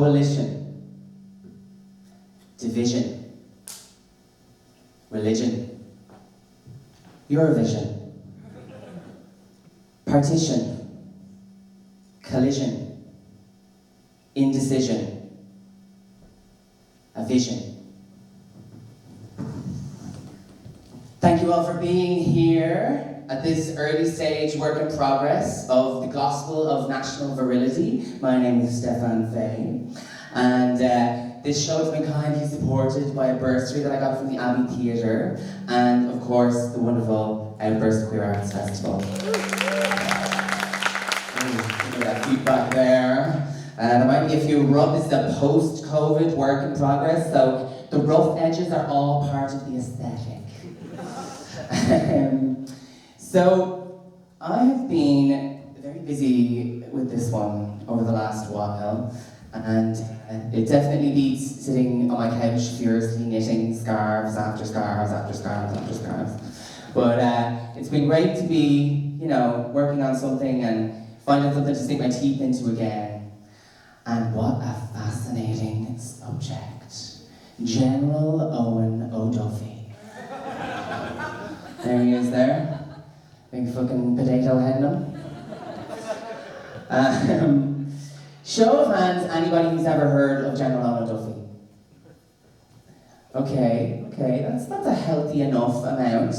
coalition, division, religion, Eurovision, partition, collision, indecision, a vision. Thank you all for being here at this early stage work in progress of the Gospel of National Virility. My name is Stefan Fae, and this show has been kindly supported by a bursary that I got from the Abbey Theatre, and of course the wonderful Outburst Queer Arts Festival. That feedback there. There might be a few this is a post-COVID work in progress, so the rough edges are all part of the aesthetic. So I have been very busy with this one over the last while, and it definitely beats sitting on my couch furiously knitting scarves after scarves after scarves after scarves. But it's been great to be, working on something and finding something to sink my teeth into again. And what a fascinating subject. General Eoin O'Duffy. There he is there. Big fucking potato head in him. Show of hands, anybody who's ever heard of General Eoin O'Duffy? Okay, that's a healthy enough amount.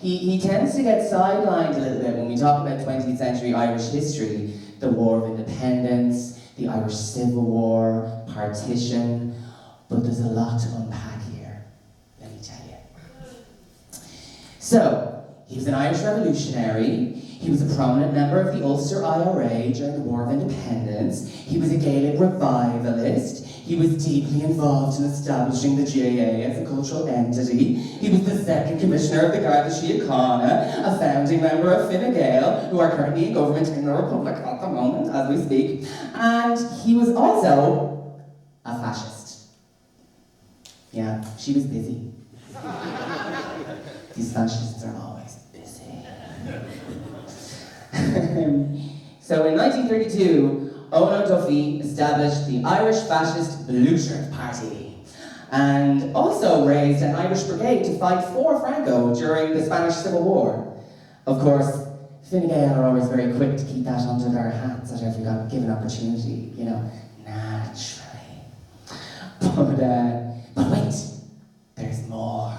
He tends to get sidelined a little bit when we talk about 20th century Irish history. The War of Independence, the Irish Civil War, partition, but there's a lot to unpack here, let me tell you. So, he was an Irish revolutionary, he was a prominent member of the Ulster IRA during the War of Independence, he was a Gaelic revivalist, he was deeply involved in establishing the GAA as a cultural entity, he was the second commissioner of the Garda Síochána, a founding member of Fine Gael, who are currently in government in the Republic at the moment, as we speak, and he was also a fascist. Yeah, she was busy. These fascists are always busy. So in 1932, Eoin O'Duffy established the Irish fascist Blueshirt Party and also raised an Irish brigade to fight for Franco during the Spanish Civil War. Of course, Fine Gael are always very quick to keep that under their hats at every given opportunity, naturally. But wait, there's more.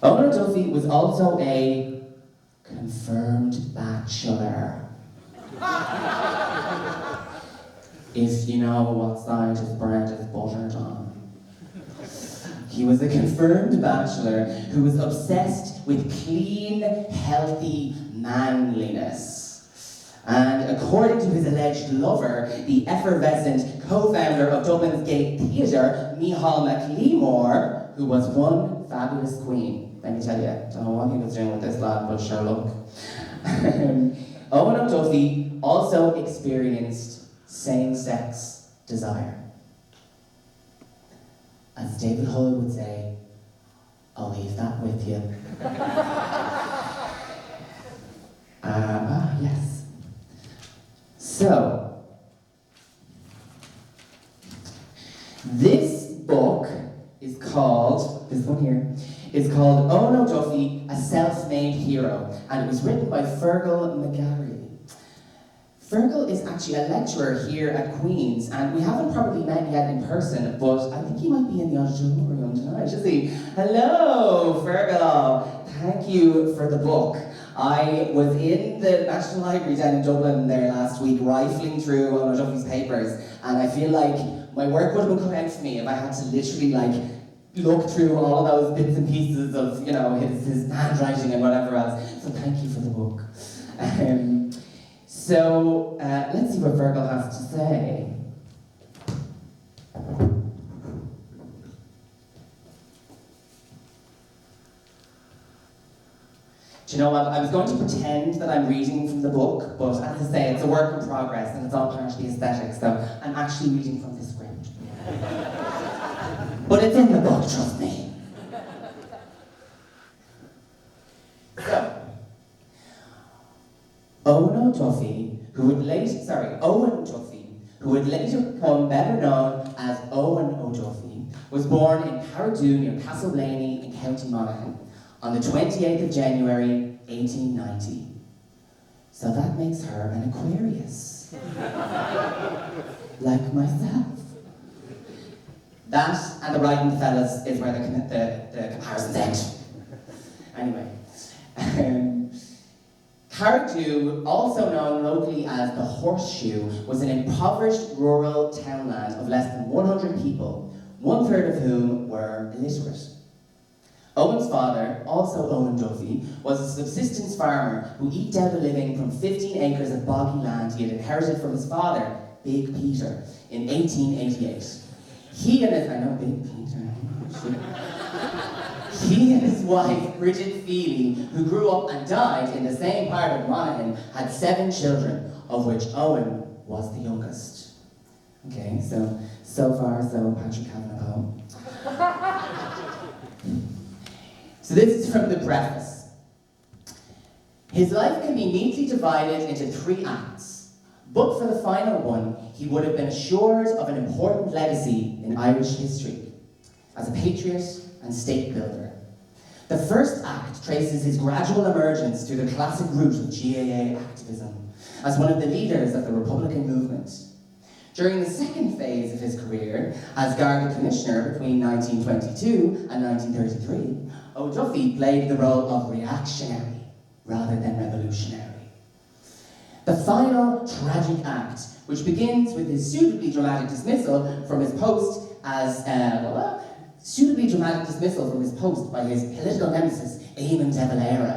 Eoin O'Duffy was also a confirmed bachelor. If you know what side his bread is buttered on. He was a confirmed bachelor who was obsessed with clean, healthy manliness. And according to his alleged lover, the effervescent co-founder of Dublin's Gay Theatre, Micheál Mac Liammóir, who was one fabulous queen, let me tell you. Don't know what he was doing with this lad, but sure look. Eoin O'Duffy also experienced same-sex desire. As David Hull would say, I'll leave that with you. Yes. So, this book is called, this one here, is called Eoin O'Duffy, A Self-Made Hero, and it was written by Fergal McGarry. Fergal is actually a lecturer here at Queen's, and we haven't probably met yet in person, but I think he might be in the auditorium tonight, is he? Hello, Fergal. Thank you for the book. I was in the National Library down in Dublin there last week, rifling through Eoin O'Duffy's papers, and I feel like my work would have been cut out for me if I had to literally look through all of those bits and pieces of, his handwriting and whatever else. So thank you for the book. So let's see what Virgil has to say. Do you know what? I was going to pretend that I'm reading from the book, but as I say, it's a work in progress and it's all part of the aesthetic, so I'm actually reading from the script. But it's in the book, trust me. So, Owen O'Duffy, who who would later become better known as Eoin O'Duffy, was born in Carrickdoon near Castleblaney in County Monaghan on the 28th of January 1890. So that makes her an Aquarius. Like myself. That and the riding the fellas is where the comparisons end. Anyway. Carrickdoon, also known locally as the Horseshoe, was an impoverished rural townland of less than 100 people, 1/3 of whom were illiterate. Owen's father, also Eoin Duffy, was a subsistence farmer who eked out a living from 15 acres of boggy land he had inherited from his father, Big Peter, in 1888. He and his wife, Bridget Feely, who grew up and died in the same part of Monaghan, had 7 children, of which Eoin was the youngest. Okay, so far, Patrick Kavanagh. So this is from the preface. His life can be neatly divided into 3 acts, but for the final one, he would have been assured of an important legacy in Irish history, as a patriot and state builder. The first act traces his gradual emergence through the classic route of GAA activism, as one of the leaders of the Republican movement. During the second phase of his career, as Garda Commissioner between 1922 and 1933, O'Duffy played the role of reactionary rather than revolutionary. The final tragic act, which begins with his suitably dramatic dismissal from his post as, by his political nemesis, Eamon de Valera.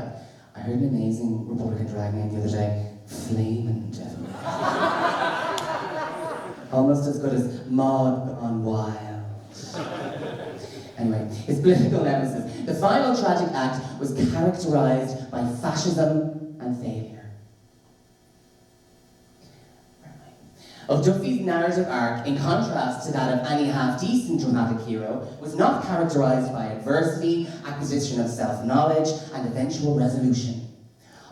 I heard an amazing Republican drag name the other day, Flamin' de Valera. Almost as good as Maud on Wild. Anyway, his political nemesis. The final tragic act was characterized by fascism and failure. O'Duffy's narrative arc, in contrast to that of any half-decent dramatic hero, was not characterized by adversity, acquisition of self-knowledge, and eventual resolution.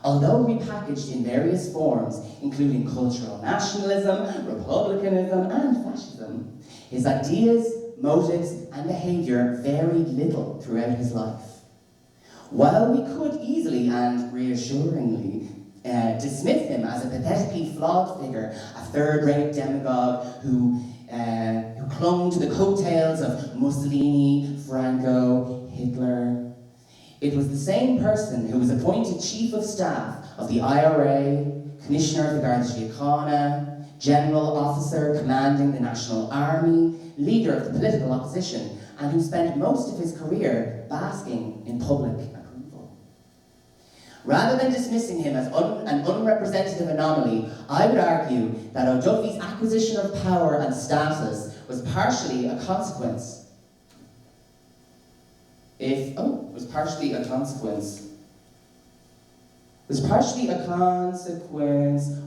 Although repackaged in various forms, including cultural nationalism, republicanism, and fascism, his ideas, motives, and behaviour varied little throughout his life. While we could easily and reassuringly dismiss him as a pathetically flawed figure, a third-rate demagogue who clung to the coattails of Mussolini, Franco, Hitler, it was the same person who was appointed Chief of Staff of the IRA, Commissioner of the Garda Síochána, General Officer commanding the National Army, leader of the political opposition, and who spent most of his career basking in public approval. Rather than dismissing him as an unrepresentative anomaly, I would argue that O'Duffy's acquisition of power and status was partially a consequence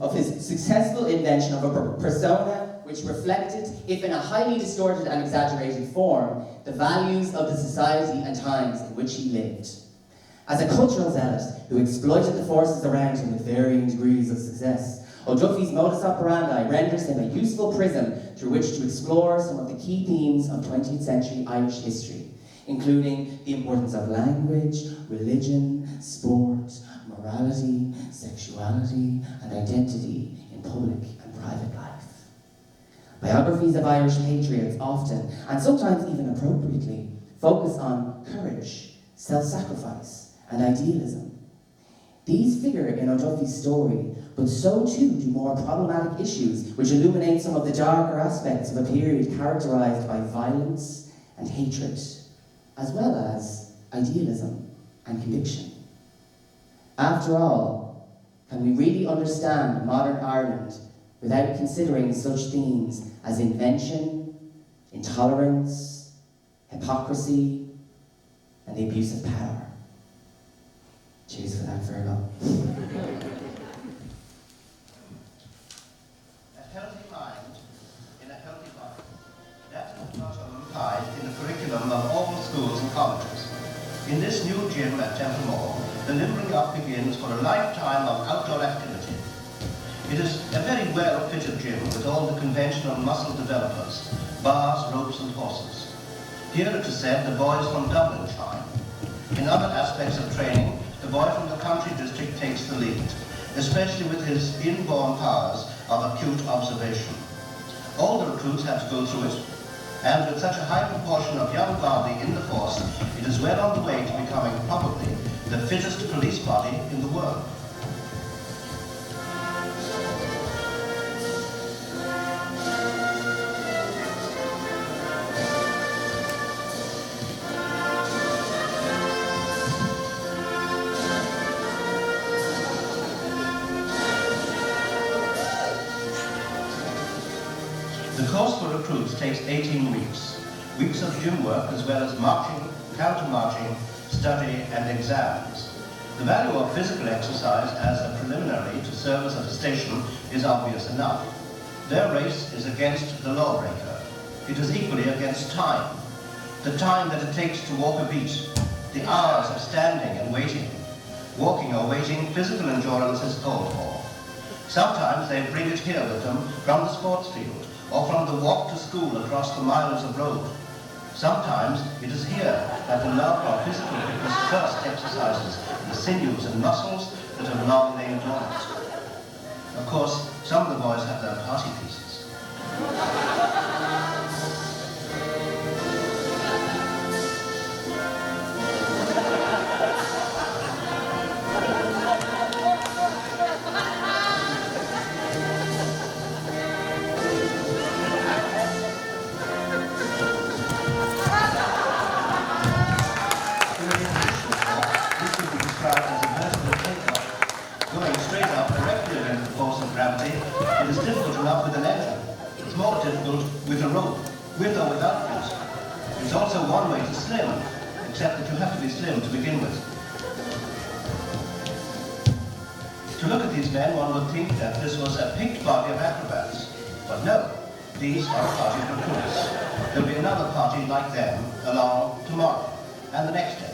of his successful invention of a persona which reflected, if in a highly distorted and exaggerated form, the values of the society and times in which he lived. As a cultural zealot who exploited the forces around him with varying degrees of success, O'Duffy's modus operandi renders him a useful prism through which to explore some of the key themes of 20th century Irish history, including the importance of language, religion, sport, morality, sexuality, and identity in public and private life. Biographies of Irish patriots often, and sometimes even appropriately, focus on courage, self-sacrifice, and idealism. These figure in O'Duffy's story, but so too do more problematic issues which illuminate some of the darker aspects of a period characterized by violence and hatred, as well as idealism and conviction. After all, can we really understand modern Ireland without considering such themes as invention, intolerance, hypocrisy, and the abuse of power? Cheers for that, Virgo. A healthy mind in a healthy body. That is not implied in the curriculum of all schools and colleges. In this new gym at Templemore, the limbering up begins for a lifetime of outdoor activity. It is a very well-fitted gym with all the conventional muscle developers, bars, ropes and horses. Here it is said the boys from Dublin shine. In other aspects of training, the boy from the country district takes the lead, especially with his inborn powers of acute observation. All the recruits have to go through it, and with such a high proportion of young Gardaí in the force, it is well on the way to becoming probably the fittest police body in the world. The course for recruits takes 18 weeks. Weeks of gym work as well as marching, counter-marching, study and exams. The value of physical exercise as a preliminary to service at a station is obvious enough. Their race is against the lawbreaker. It is equally against time. The time that it takes to walk a beat, the hours of standing and waiting. Walking or waiting, physical endurance is called for. Sometimes they bring it here with them from the sports field, or from the walk to school across the miles of road. Sometimes it is here that the love of physical fitness first exercises the sinews and muscles that have long lain dormant. Of course, some of the boys have their party pieces. It is difficult enough with an engine. It's more difficult with a rope, with or without it. It's also one way to slim, except that you have to be slim to begin with. To look at these men, one would think that this was a picked body of acrobats. But no, these are a party of recruits. There'll be another party like them along tomorrow and the next day.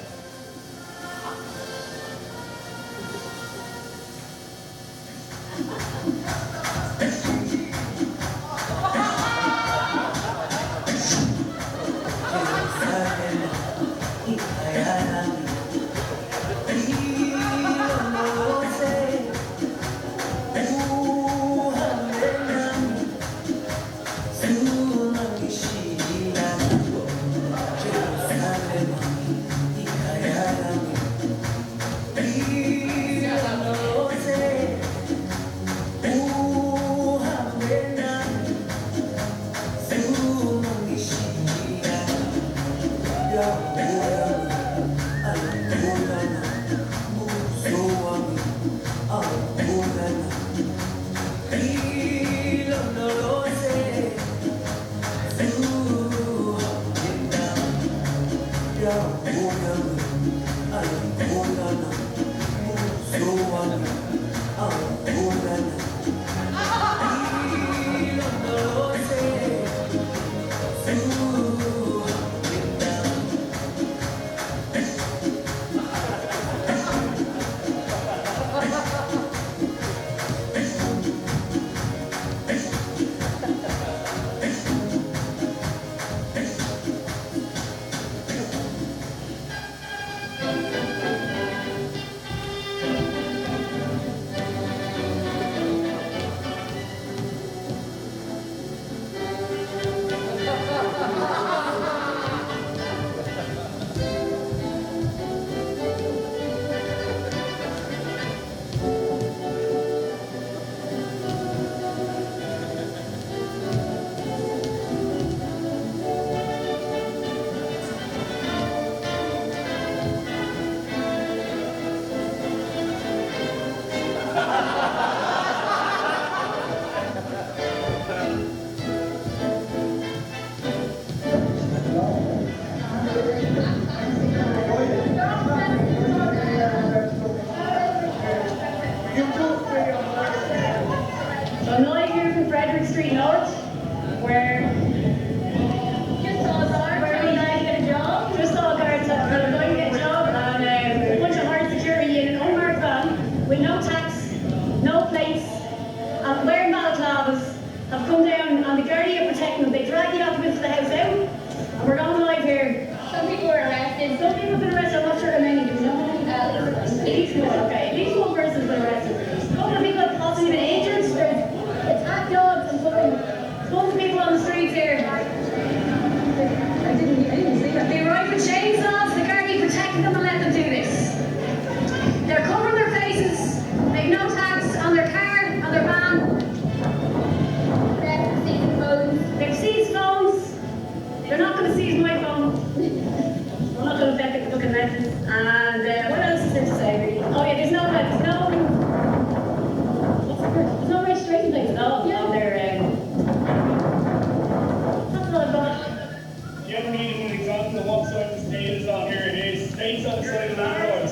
Hate is on here, it is. Hate's on the side of the road.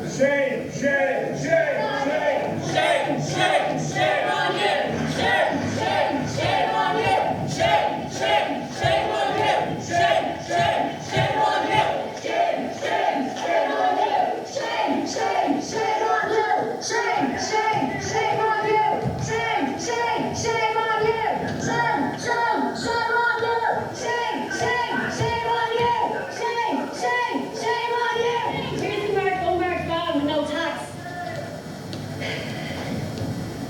Shame, shame, shame, shame, shame, shame, shame on you. Shame, shame, shame on you. Shame, shame, shame on you. Shame, shame, shame on you. Shame, shame, shame on you. Shame, shame, shame on you. Shame, shame, shame on you. Shame, shame, shame on you. Shame, shame, shame on you. Shame, shame, shame on you. Shame, shame, shame on you. Here's the unmarked van with no tax.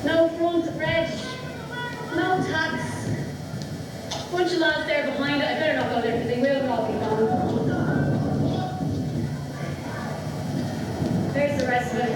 No front reg. No tax. Bunch of lads there behind it. I better not go there because they will all be gone. There's the rest of it.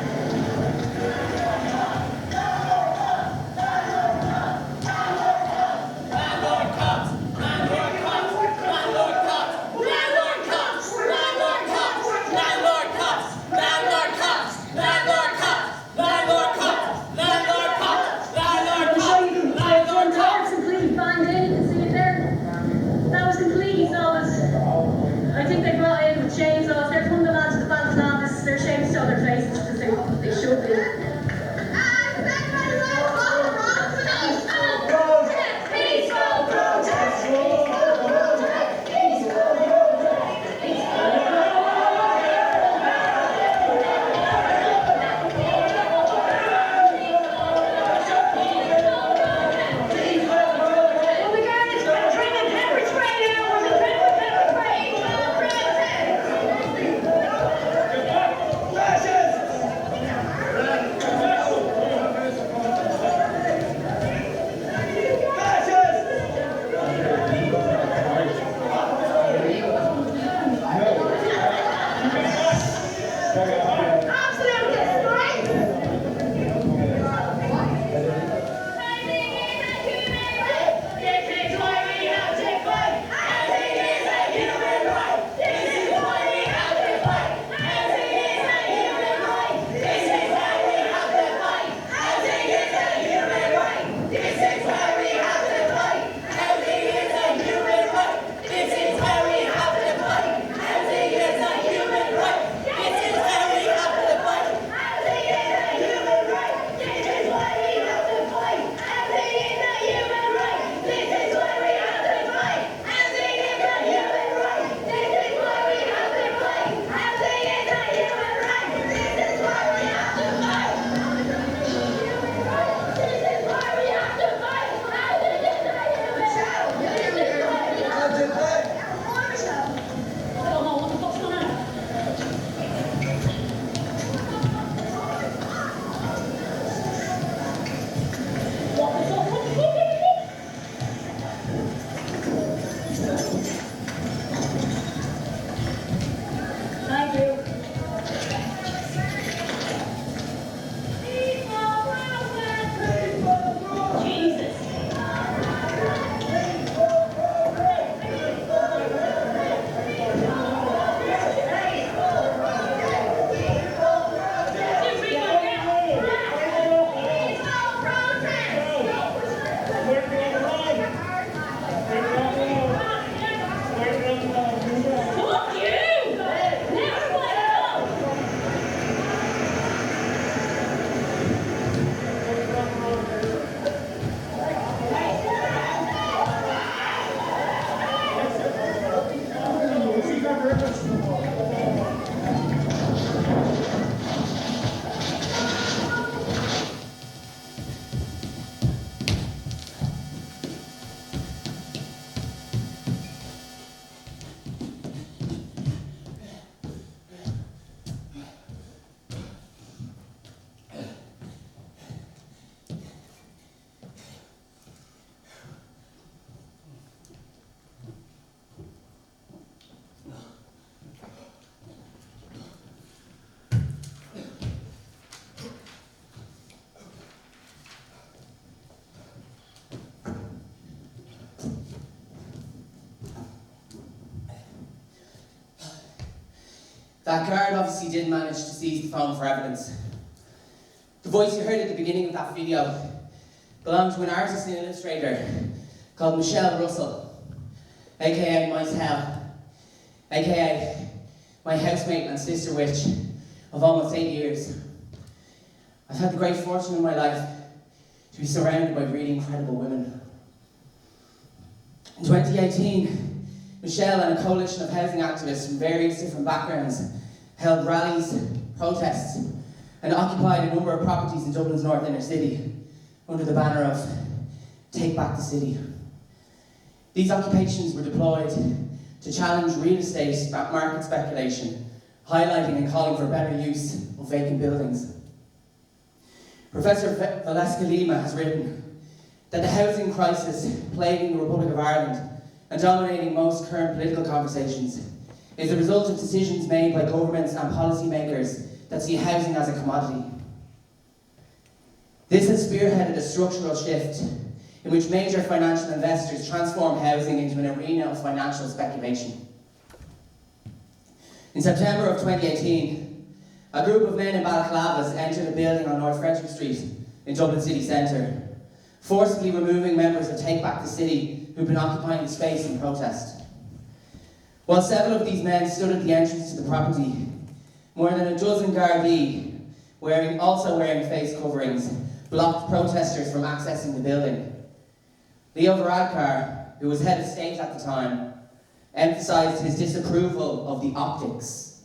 That guard obviously did manage to seize the phone for evidence. The voice you heard at the beginning of that video belonged to an artist and illustrator called Micheál Russell, aka Micheál. aka my housemate and sister witch of almost 8 years. I've had the great fortune in my life to be surrounded by really incredible women. In 2018, Micheál and a coalition of housing activists from various different backgrounds held rallies, protests, and occupied a number of properties in Dublin's north inner city under the banner of Take Back the City. These occupations were deployed to challenge real estate market speculation, highlighting and calling for better use of vacant buildings. Professor Micheál Mac has written that the housing crisis plaguing the Republic of Ireland and dominating most current political conversations is the result of decisions made by governments and policymakers that see housing as a commodity. This has spearheaded a structural shift in which major financial investors transform housing into an arena of financial speculation. In September of 2018, a group of men in balaclavas entered a building on North Frederick Street in Dublin city centre, forcibly removing members of Take Back the City who'd been occupying the space in protest. While several of these men stood at the entrance to the property, more than a dozen Gardaí, also wearing face coverings, blocked protesters from accessing the building. Leo Varadkar, who was head of state at the time, emphasised his disapproval of the optics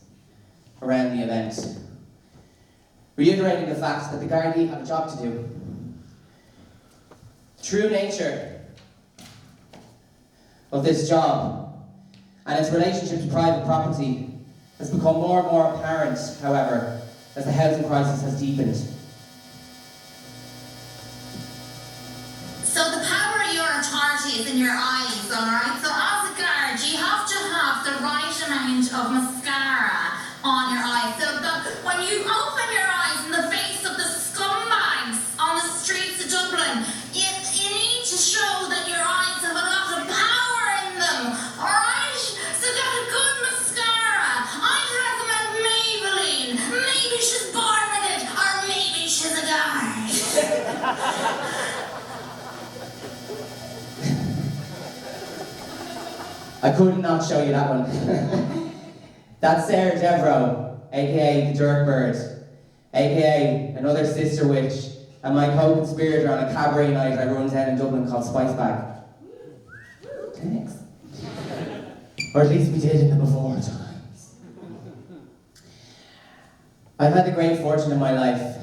around the event, reiterating the fact that the Gardaí have a job to do. The true nature of this job and its relationship to private property has become more and more apparent, however, as the housing crisis has deepened. So the power of your authority is in your eyes, alright? So as a guard, you have to have the right amount of mascara on your eyes. So that when you open your eyes in the face of the scumbags on the streets of Dublin, you need to show that your eyes have a lot of power in them, alright? So get a good mascara. I'd recommend Maybelline. Maybe she's born with it, or maybe she's a guard. I could not show you that one. That's Sarah Devereaux, aka the Dirtbird, aka another sister witch, and my co-conspirator on a cabaret night I run down in Dublin called Spicebag. Thanks. Or at least we did in the before times. I've had the great fortune in my life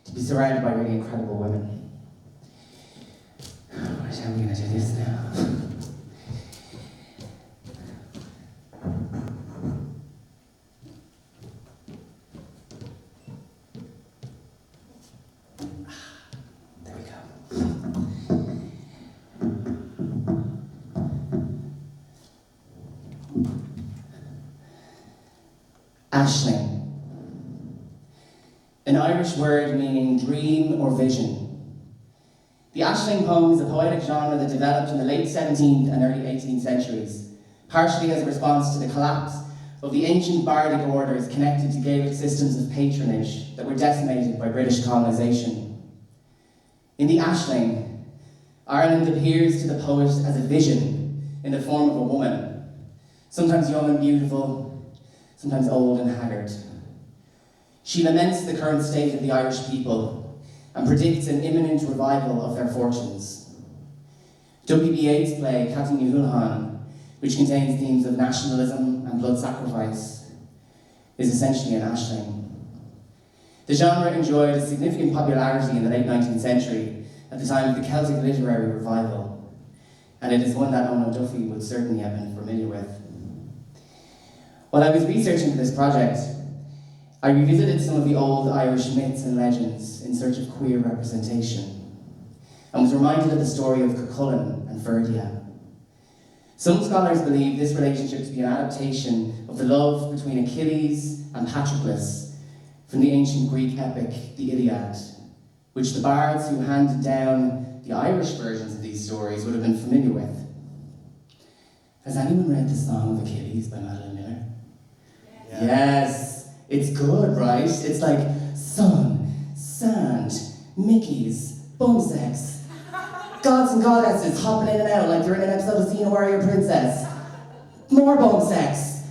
to be surrounded by really incredible women. How am I going to do this now? There we go. Aisling. An Irish word meaning dream or vision. The Aisling poem is a poetic genre that developed in the late 17th and early 18th centuries, partially as a response to the collapse of the ancient bardic orders connected to Gaelic systems of patronage that were decimated by British colonisation. In the Aisling, Ireland appears to the poet as a vision in the form of a woman, sometimes young and beautiful, sometimes old and haggard. She laments the current state of the Irish people and predicts an imminent revival of their fortunes. W.B. Yeats' play, Cathy Ní Húlhan, which contains themes of nationalism and blood sacrifice, is essentially an Aisling. The genre enjoyed a significant popularity in the late 19th century at the time of the Celtic literary revival, and it is one that Eoin O'Duffy would certainly have been familiar with. While I was researching for this project, I revisited some of the old Irish myths and legends in search of queer representation, and was reminded of the story of Cuchulainn and Ferdia. Some scholars believe this relationship to be an adaptation of the love between Achilles and Patroclus from the ancient Greek epic, the Iliad, which the bards who handed down the Irish versions of these stories would have been familiar with. Has anyone read the Song of Achilles by Madeline Miller? Yeah. Yes, it's good, right? It's like sun, sand, Mickeys, bum sex, gods and goddesses hopping in and out like they're in an episode of Xena Warrior Princess. More bum sex.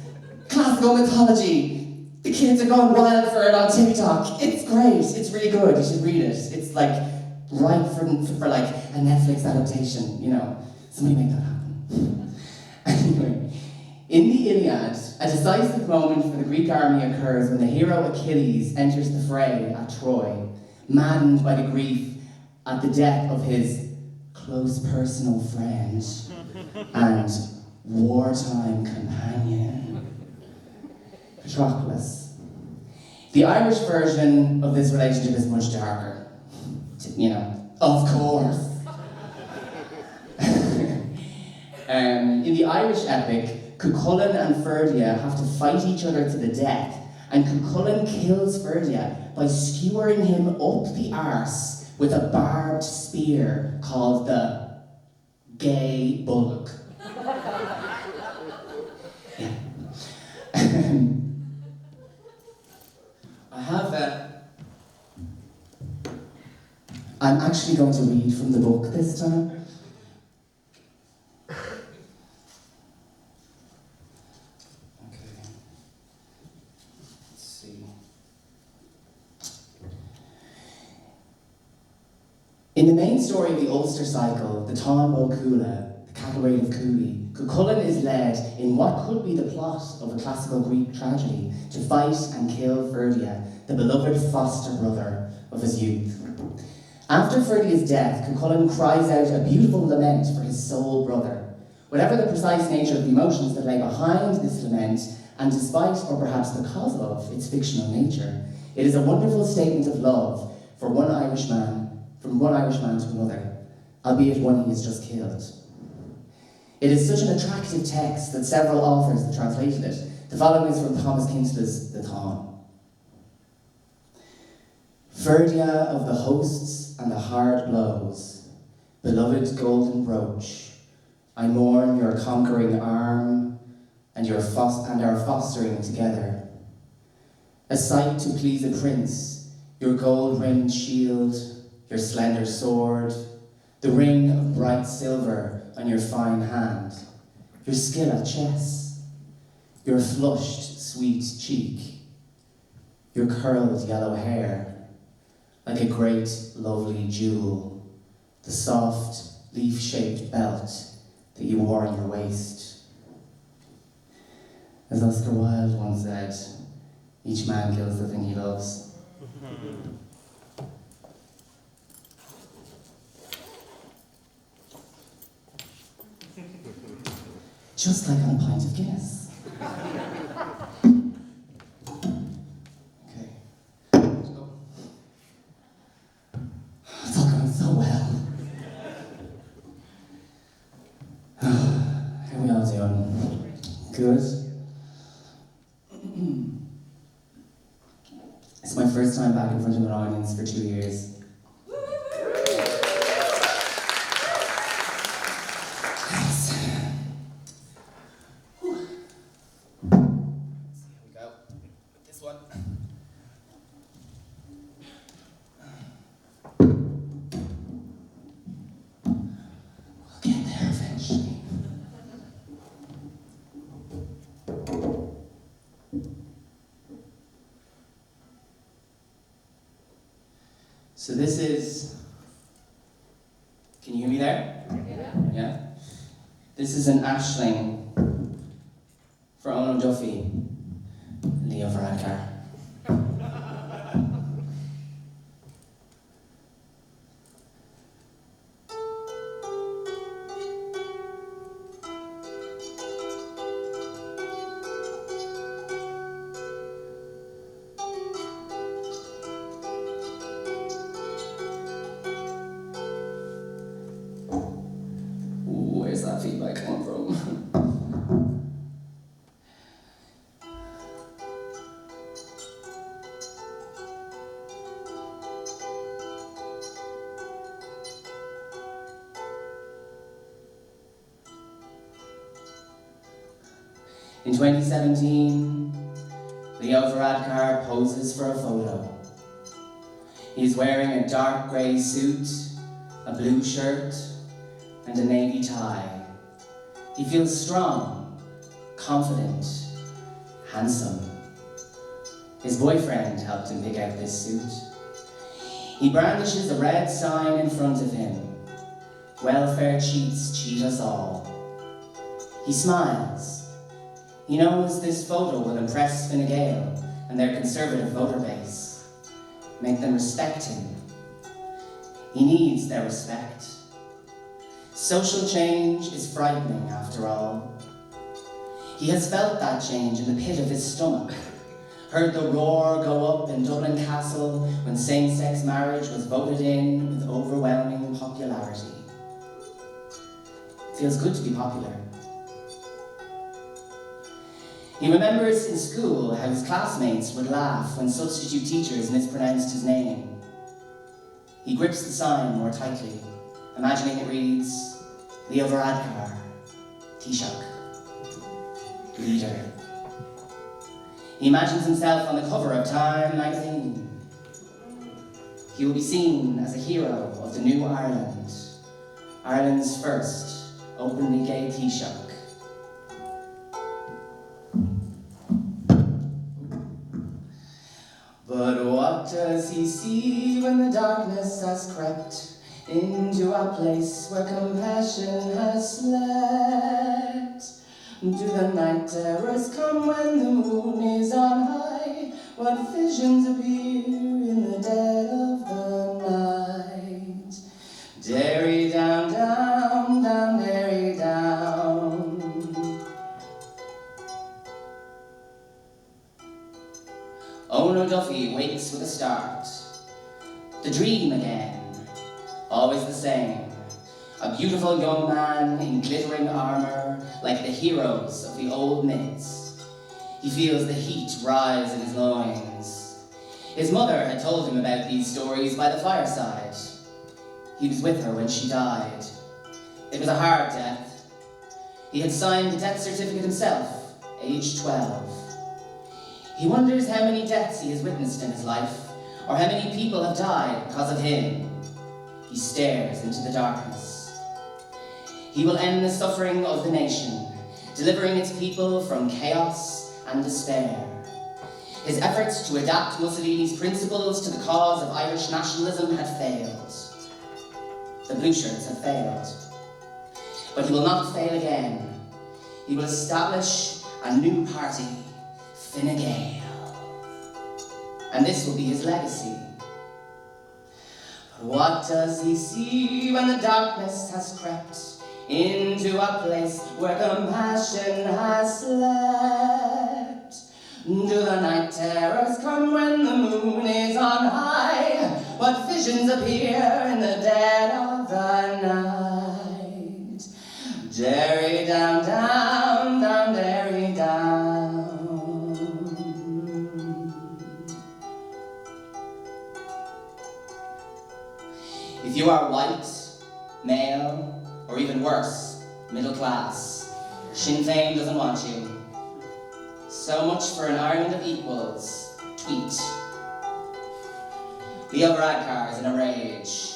classical mythology. The kids are going wild for it on TikTok. It's great. It's really good. You should read it. It's like right for like a Netflix adaptation. You know, somebody make that happen. Anyway, in the Iliad, a decisive moment for the Greek army occurs when the hero Achilles enters the fray at Troy, maddened by the grief at the death of his close personal friend and wartime companion, Patroclus. The Irish version of this relationship is much darker. You know, of course. In the Irish epic, Cuchulainn and Ferdia have to fight each other to the death, and Cuchulainn kills Ferdia by skewering him up the arse with a barbed spear called the gay bullock. Yeah. I have I'm actually going to read from the book this time. In the main story of the Ulster cycle, the Táin Bó Cúailnge, the cattle raid of Cooley, Cuchulainn is led in what could be the plot of a classical Greek tragedy to fight and kill Ferdia, the beloved foster brother of his youth. After Ferdia's death, Cuchulainn cries out a beautiful lament for his soul brother. Whatever the precise nature of the emotions that lay behind this lament, and despite or perhaps because of its fictional nature, it is a wonderful statement of love from one Irishman to another, albeit one he has just killed. It is such an attractive text that several authors have translated it. The following is from Thomas Kinsley's The Táin. Ferdia of the hosts and the hard blows, beloved golden brooch, I mourn your conquering arm and our fostering together. A sight to please a prince, your gold-rimmed shield, your slender sword, the ring of bright silver on your fine hand, your skill at chess, your flushed, sweet cheek, your curled yellow hair, like a great, lovely jewel, the soft, leaf-shaped belt that you wore on your waist. As Oscar Wilde once said, each man kills the thing he loves. Just like on a pint of Guinness. Okay. Let's go. It's all going so well. How are we all doing? Good? It's my first time back in front of an audience for 2 years. So this is, can you hear me there? Yeah? This is an ashling for Eoin O'Duffy, Leo Varadkar. Where's that feedback coming from? In 2017, Leo Varadkar poses for a photo. He's wearing a dark grey suit, a blue shirt, and a navy tie. He feels strong, confident, handsome. His boyfriend helped him pick out this suit. He brandishes a red sign in front of him. Welfare cheats cheat us all. He smiles. He knows this photo will impress Fine Gael and their conservative voter base, make them respect him. He needs their respect. Social change is frightening, after all. He has felt that change in the pit of his stomach, heard the roar go up in Dublin Castle when same-sex marriage was voted in with overwhelming popularity. It feels good to be popular. He remembers in school how his classmates would laugh when substitute teachers mispronounced his name. He grips the sign more tightly, imagining it reads, Leo Varadkar, Taoiseach, leader. He imagines himself on the cover of Time magazine. He will be seen as a hero of the new Ireland, Ireland's first openly gay Taoiseach. But what does he see when the darkness has crept into a place where compassion has slept? Do the night terrors come when the moon is on high? What visions appear in the dead of the night? Derry down, down, down, Derry down. Eoin O'Duffy wakes with a start. The dream again, always the same. A beautiful young man in glittering armor, like the heroes of the old myths. He feels the heat rise in his loins. His mother had told him about these stories by the fireside. He was with her when she died. It was a hard death. He had signed the death certificate himself, aged 12. He wonders how many deaths he has witnessed in his life, or how many people have died because of him. He stares into the darkness. He will end the suffering of the nation, delivering its people from chaos and despair. His efforts to adapt Mussolini's principles to the cause of Irish nationalism had failed. The Blueshirts had failed. But he will not fail again. He will establish a new party, Fine Gael. And this will be his legacy. But what does he see when the darkness has crept into a place where compassion has slept? Do the night terrors come when the moon is on high? What visions appear in the dead of the night? Derry down, down, down, Derry down. If you are white, male, or even worse, middle class, Sinn Féin doesn't want you. So much for an Ireland of equals. Tweet. Leo Varadkar is in a rage.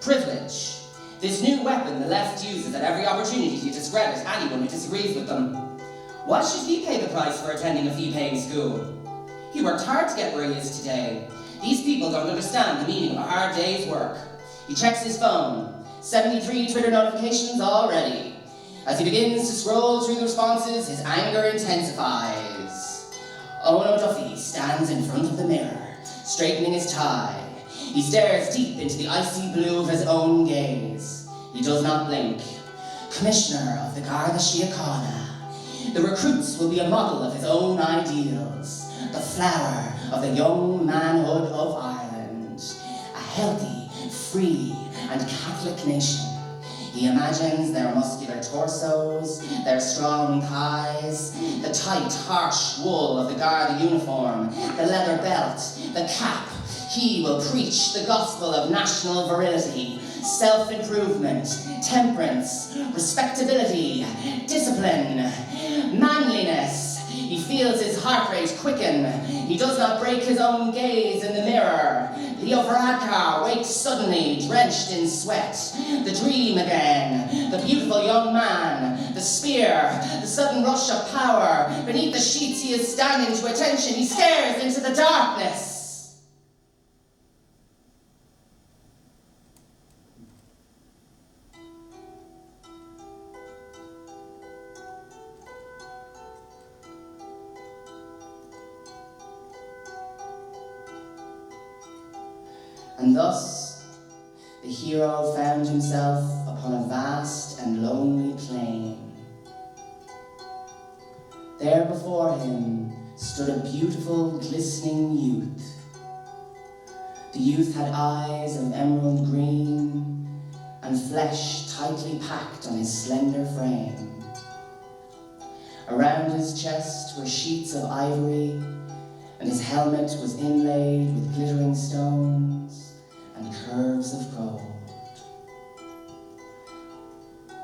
Privilege. This new weapon the left uses at every opportunity to discredit anyone who disagrees with them. Why should he pay the price for attending a fee-paying school? He worked hard to get where he is today. These people don't understand the meaning of a hard day's work. He checks his phone. 73 Twitter notifications already. As he begins to scroll through the responses, his anger intensifies. Eoin O'Duffy stands in front of the mirror, straightening his tie. He stares deep into the icy blue of his own gaze. He does not blink. Commissioner of the Garda Síochána. The recruits will be a model of his own ideals. The flower of the young manhood of Ireland. A healthy, free and Catholic nation. He imagines their muscular torsos, their strong thighs, the tight, harsh wool of the Garda uniform, the leather belt, the cap. He will preach the gospel of national virility, self-improvement, temperance, respectability, discipline, manliness. He feels his heart rate quicken. He does not break his own gaze in the mirror. Leo Varadkar wakes suddenly, drenched in sweat. The dream again. The beautiful young man. the spear, the sudden rush of power. Beneath the sheets he is standing to attention. He stares into the darkness. And thus, the hero found himself upon a vast and lonely plain. There before him stood a beautiful, glistening youth. The youth had eyes of emerald green and flesh tightly packed on his slender frame. Around his chest were sheets of ivory, and his helmet was inlaid with glittering stones and curves of gold.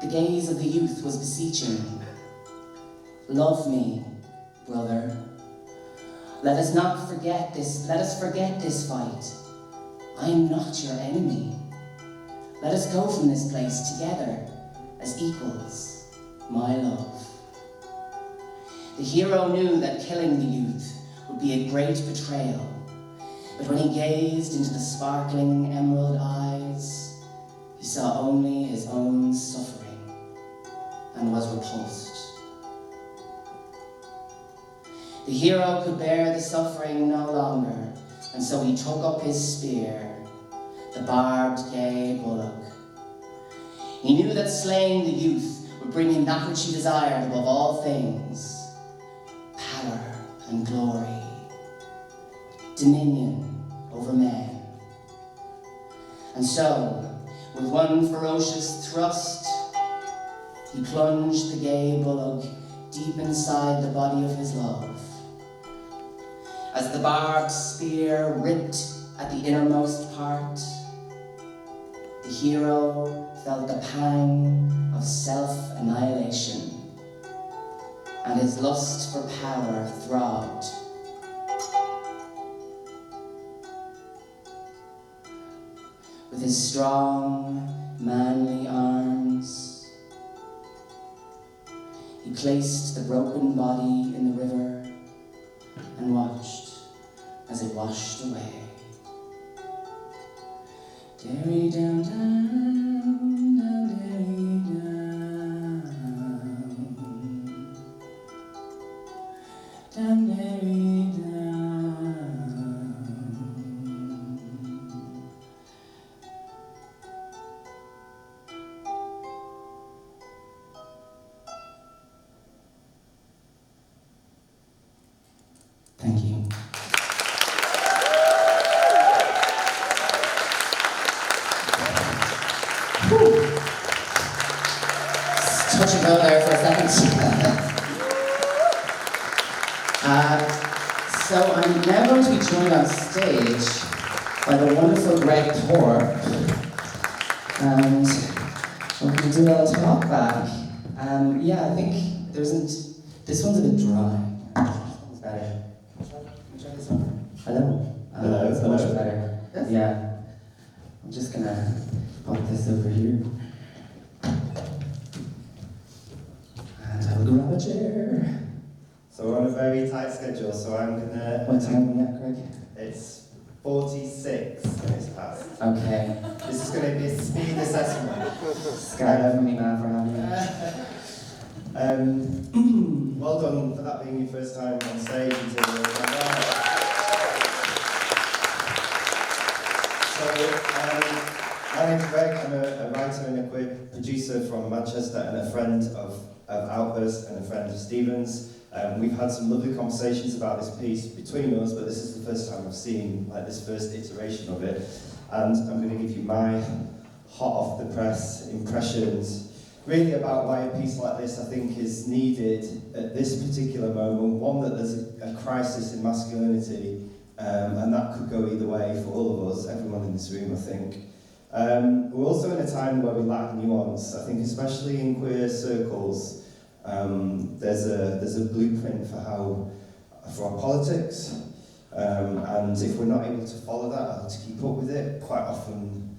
The gaze of the youth was beseeching. Love me, brother. Let us forget this fight. I am not your enemy. Let us go from this place together as equals, my love. The hero knew that killing the youth would be a great betrayal. But when he gazed into the sparkling emerald eyes, he saw only his own suffering and was repulsed. The hero could bear the suffering no longer, and so he took up his spear, the barbed gay bullock. He knew that slaying the youth would bring him that which he desired above all things: power and glory, dominion over men. And so, with one ferocious thrust, he plunged the gay bullock deep inside the body of his love. As the barbed spear ripped at the innermost part, the hero felt the pang of self-annihilation, and his lust for power throbbed. With his strong, manly arms, he placed the broken body in the river and watched as it washed away. Derry down, down, down, derry down, down, derry down. Thank you. Touch and go there for a second. So I'm now going to be joined on stage by the wonderful Greg Thorpe, and we're going to do a little talk back. Yeah, I think there isn't. This one's a bit dry. This one's better. Can we try this one? Hello. Hello. It's much better. Yes. Yeah. I'm just gonna pop this over here. And I'll grab a chair. So we're on a very tight schedule, so I'm gonna... What time are we at, Greg? It's 46 minutes past. Okay. This is gonna be a speed assessment. Skylar me, man, for having me. Well done for that being your first time on stage. My name's Greg. I'm a writer and a queer producer from Manchester and a friend of Outburst and a friend of Stephen's. We've had some lovely conversations about this piece between us, but this is the first time I've seen this first iteration of it. And I'm going to give you my hot off the press impressions really about why a piece like this I think is needed at this particular moment. One, that there's a crisis in masculinity, and that could go either way for all of us, everyone in this room, I think. We're also in a time where we lack nuance. I think especially in queer circles, there's a blueprint for our politics, and if we're not able to follow that or to keep up with it, quite often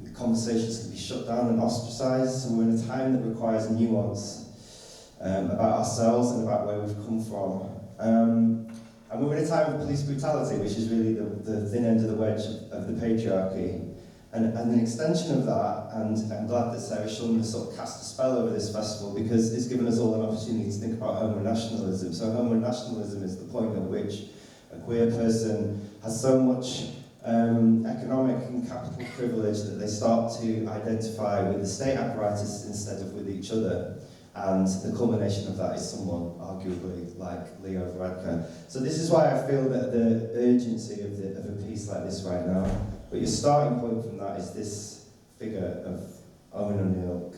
the conversations can be shut down and ostracised. So we're in a time that requires nuance. about ourselves and about where we've come from. And we're in a time of police brutality, which is really the thin end of the wedge of the patriarchy. And an extension of that, and I'm glad that Sarah Shulman has sort of cast a spell over this festival because it's given us all an opportunity to think about homo-nationalism. So homo-nationalism is the point at which a queer person has so much economic and capital privilege that they start to identify with the state apparatus instead of with each other. And the culmination of that is someone, arguably, like Leo Varadkar. So this is why I feel that the urgency of a piece like this right now. But your starting point from that is this figure of Owen O'Neill.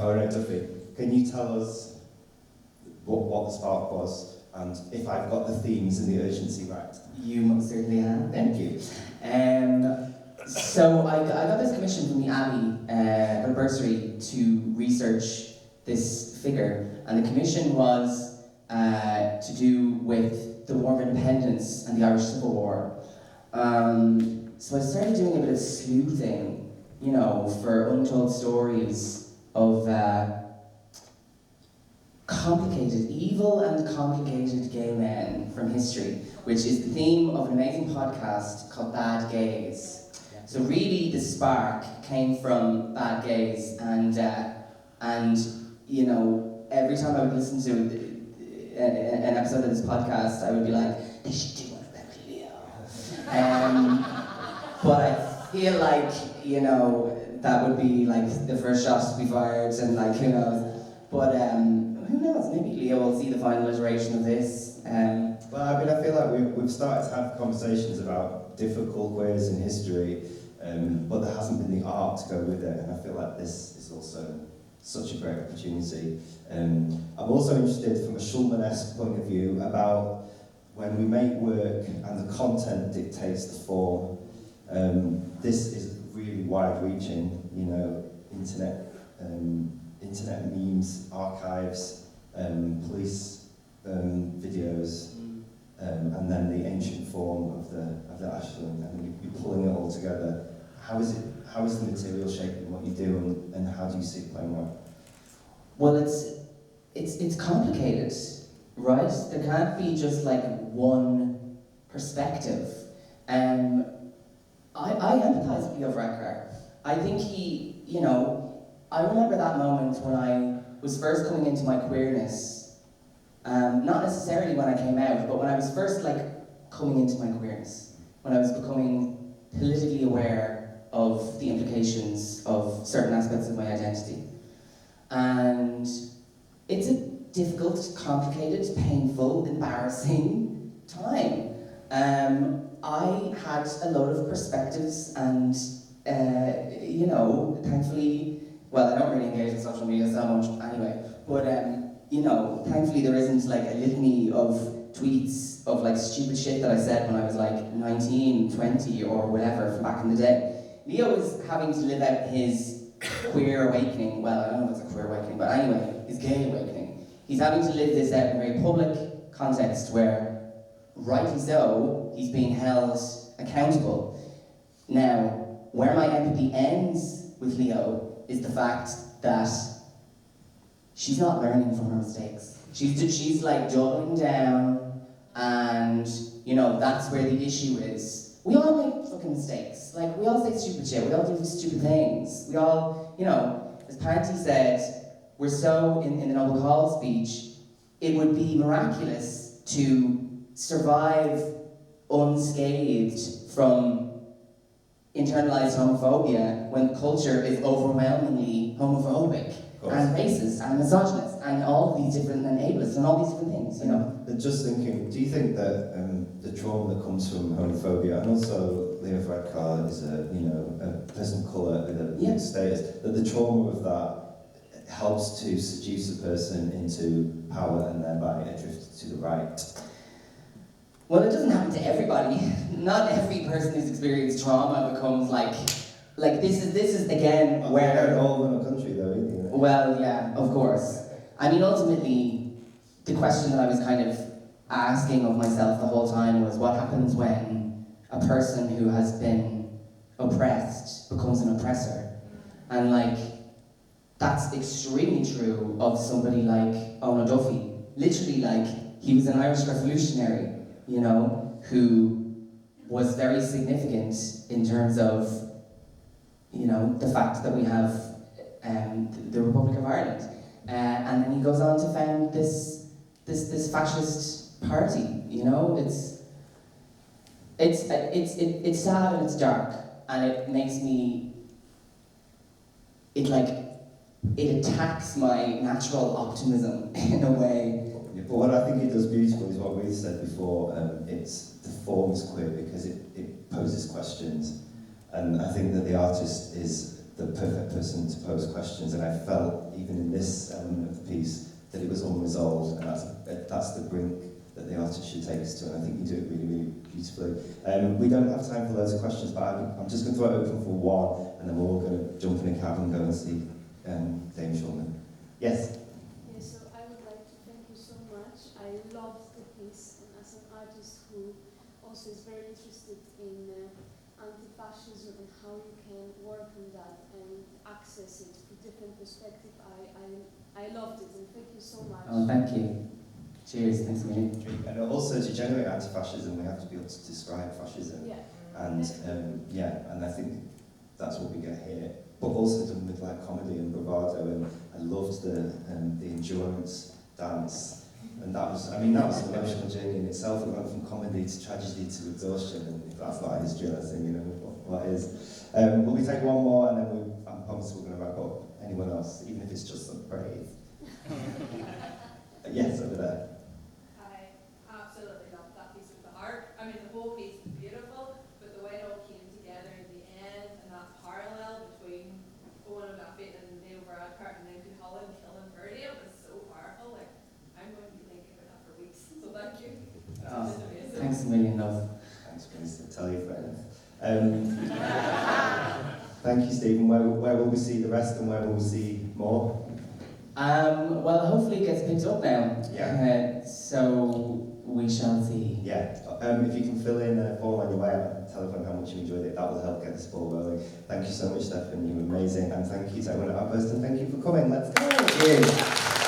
Owen O'Duffy. Can you tell us what the spark was, and if I've got the themes and the urgency right? You most certainly have. Thank you. So I got this commission from the Abbey Bursary to research this figure, and the commission was to do with the War of Independence and the Irish Civil War. So I started doing a bit of sleuthing, you know, for untold stories of complicated, evil and complicated gay men from history, which is the theme of an amazing podcast called Bad Gays. So really the spark came from Bad Gays, and you know, every time I would listen to an episode of this podcast, I would be like, they should do one about Leo. But I feel like, you know, that would be like the first shot to be fired, and like, who knows. But who knows, maybe Leo will see the final iteration of this. Well, I mean, I feel like we've started to have conversations about difficult queers in history, but there hasn't been the art to go with it, and I feel like this is also such a great opportunity. I'm also interested from a Shulman-esque point of view about when we make work and the content dictates the form. This is really wide-reaching, you know, internet memes, archives, police videos, and then the ancient form of the Ashland, and you're pulling it all together. How is the material shaping what you do, and how do you see it playing out? Well, it's complicated, right? There can't be just like one perspective. I empathise with Leo Varadkar. I think he, you know, I remember that moment when I was first coming into my queerness, not necessarily when I came out, but when I was first like coming into my queerness, when I was becoming politically aware of the implications of certain aspects of my identity. And it's a difficult, complicated, painful, embarrassing time. I had a lot of perspectives and, you know, thankfully, well, I don't really engage with social media so much anyway, but, you know, thankfully there isn't like a litany of tweets of like stupid shit that I said when I was like 19, 20 or whatever from back in the day. Leo is having to live out his queer awakening, well, I don't know if it's a queer awakening, but anyway, his gay awakening. He's having to live this out in a very public context where, rightly so, he's being held accountable. Now, where my empathy ends with Leo is the fact that she's not learning from her mistakes. She's like doubling down, and you know, that's where the issue is. We all make fucking mistakes. Like, we all say stupid shit, we all do stupid things. We all, you know, as Panty said, we're so, in the Noble Call speech, it would be miraculous to survive unscathed from internalized homophobia when culture is overwhelmingly homophobic and racist and misogynist and all these different enablers and all these different things, you know. But just thinking, do you think that the trauma that comes from homophobia, and also Leo Varadkar is a person of colour with a status, that the trauma of that helps to seduce a person into power and thereby a drift to the right? Well, it doesn't happen to everybody. Not every person who's experienced trauma becomes like this is again where... We're all in a country though, isn't it? Well, yeah, of course. I mean, ultimately, the question that I was kind of asking of myself the whole time was, what happens when a person who has been oppressed becomes an oppressor? And like, that's extremely true of somebody like Eoin O'Duffy. Literally, like, he was an Irish revolutionary, you know, who was very significant in terms of, you know, the fact that we have the Republic of Ireland. And then he goes on to found this fascist party, you know. It's sad and it's dark, and it makes me, it attacks my natural optimism in a way. Yeah, but what I think it does beautiful is what we said before, it's the form is queer because it poses questions. And I think that the artist is the perfect person to pose questions, and I felt, even in this element of the piece, that it was unresolved, and that's the brink that the artist should take us to, and I think you do it really, really beautifully. We don't have time for loads of questions, but I'm just going to throw it open for one, and then we're all going to jump in a cab and go and see Dame Shulman. Yes? Yes, so I would like to thank you so much. I loved the piece, and as an artist who also is very interested in anti-fascism and how you can work on that and access it from different perspectives, I loved it, and thank you so much. Oh, thank you. Cheers, thanks a million. And also, to generate anti-fascism, we have to be able to describe fascism. Yeah. And and I think that's what we get here. But also done with like comedy and bravado, and I loved the endurance dance. And that was an emotional journey in itself. It went from comedy to tragedy to exhaustion, and if that's not history, I think, you know, what is. Will we take one more, and then I promise we're going to wrap up. Anyone else, even if it's just some praise? Yes, over there. I absolutely loved that piece of the art. I mean, the whole piece is beautiful, but the way it all came together in the end, and that parallel between Eoin O'Duffy and Varadkar and then Holland killing Birdie, it was so powerful. Like, I'm going to be thinking about that for weeks. So thank you. Oh, It's amazing. thanks a million, love. Thanks, Prince. Tell your friends. Thank you, Stephen. Where will we see the rest, and where will we see more? Well, hopefully it gets picked up now. Yeah. So we shall see. Yeah. If you can fill in a form on your way out, telephone how much you enjoyed it, that will help get this ball rolling. Thank you so much, Stefan. You were amazing. And thank you to everyone at Outburst, and thank you for coming. Let's go. Cheers.